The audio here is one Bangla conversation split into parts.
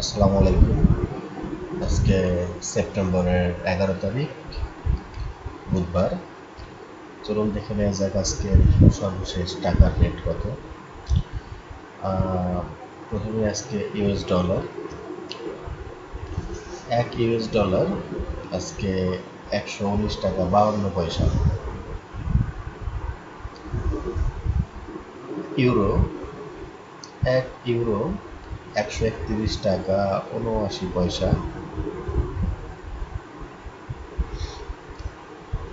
আসসালামু আলাইকুম। আজকে সেপ্টেম্বরের 11 তারিখ বুধবার। চলুন দেখে নেওয়া যাক আজকের সর্বশেষ টাকার রেট কত। প্রথমে আজকে ইউএস ডলার, $1 আজকে 119 টাকা 52 পয়সা। ইউরো, €1 131 টাকা 79 পয়সা।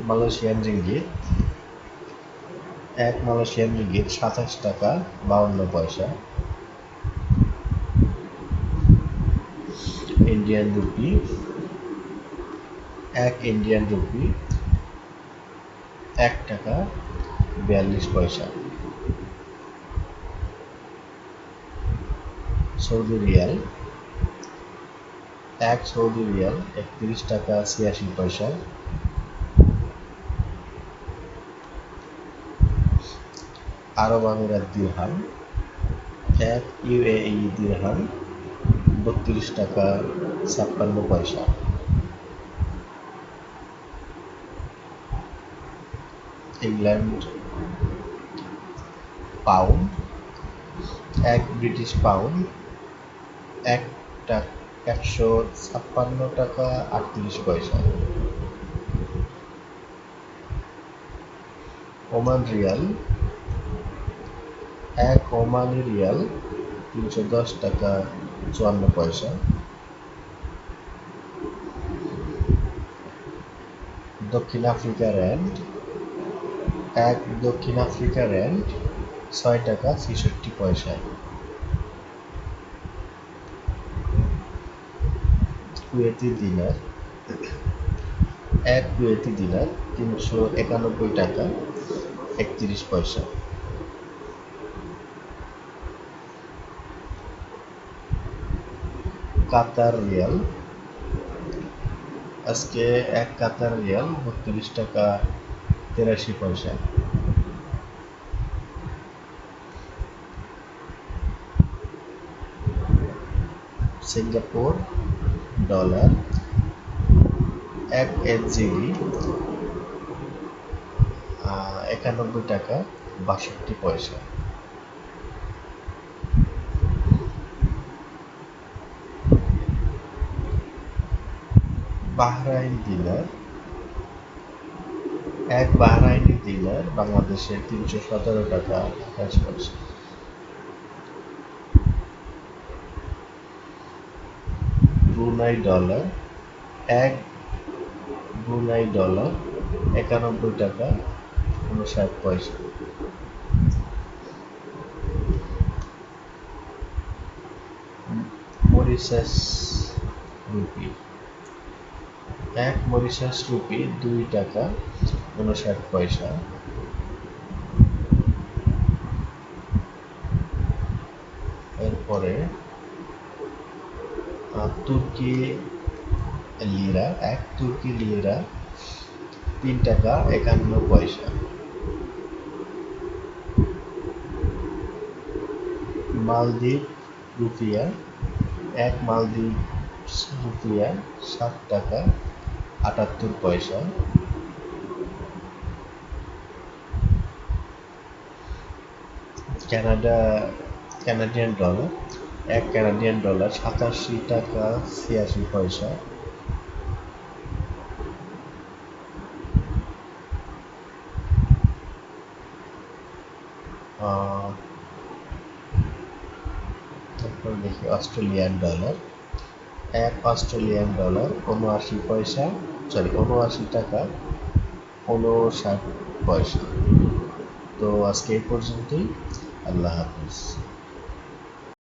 মালয়েশিয়ান রিঙ্গিত, মালয়েশিয়ান রিঙ্গিত 27 টাকা 52 পয়সা। ইন্ডিয়ান রুপি, ইন্ডিয়ান রুপি $1 টাকা 42 পয়সা। সৌদি রিয়াল, সৌদি রিয়াল 31 টাকা 86 পয়সা। আরব আমিরাত দিরহাম, ইউএই দিরহাম 32 টাকা 56 পয়সা। ইংল্যান্ড পাউন্ড, ব্রিটিশ পাউন্ড 156 টাকা 38 পয়সা। ওমান রিয়াল, ওমানি রিয়াল 310 টাকা 54 পয়সা। দক্ষিণ আফ্রিকা র‍্যান্ড, দক্ষিণ আফ্রিকা র‍্যান্ড 6 টাকা 66 পয়সা। কুয়েতি দিনার, কুয়েতি দিনার 391 টাকা 31 পয়সা। কাতার রিয়াল, আজকে কাতার রিয়াল 32 টাকা 83 পয়সা। সিঙ্গাপুর ডলার, এসজিডি 91 টাকা 62 পয়সা। বাহরাইন দিনার, বাহরাইনি দিনার বাংলাদেশের 317 টাকা 28 পয়সা। ব্রুনাই ডলার, ব্রুনাই ডলার 91 টাকা 59 পয়সা। মরিশাস রুপি, মরিশাস রুপি 2 টাকা 59 পয়সা। এরপরে তুর্কি লিরা, তুর্কি লিরা 3 টাকা 51 পয়সা। মালদ্বীপ রুপিয়া, মালদ্বীপ রুপিয়া 7 টাকা 78 পয়সা। কানাডিয়ান ডলার, কানাডিয়ান ডলার 87 টাকা 86 পয়সা। তারপর দেখি অস্ট্রেলিয়ান ডলার, অস্ট্রেলিয়ান ডলার 79 টাকা 59 পয়সা। তো আজকে এই পর্যন্তই। আল্লাহ হাফিজ।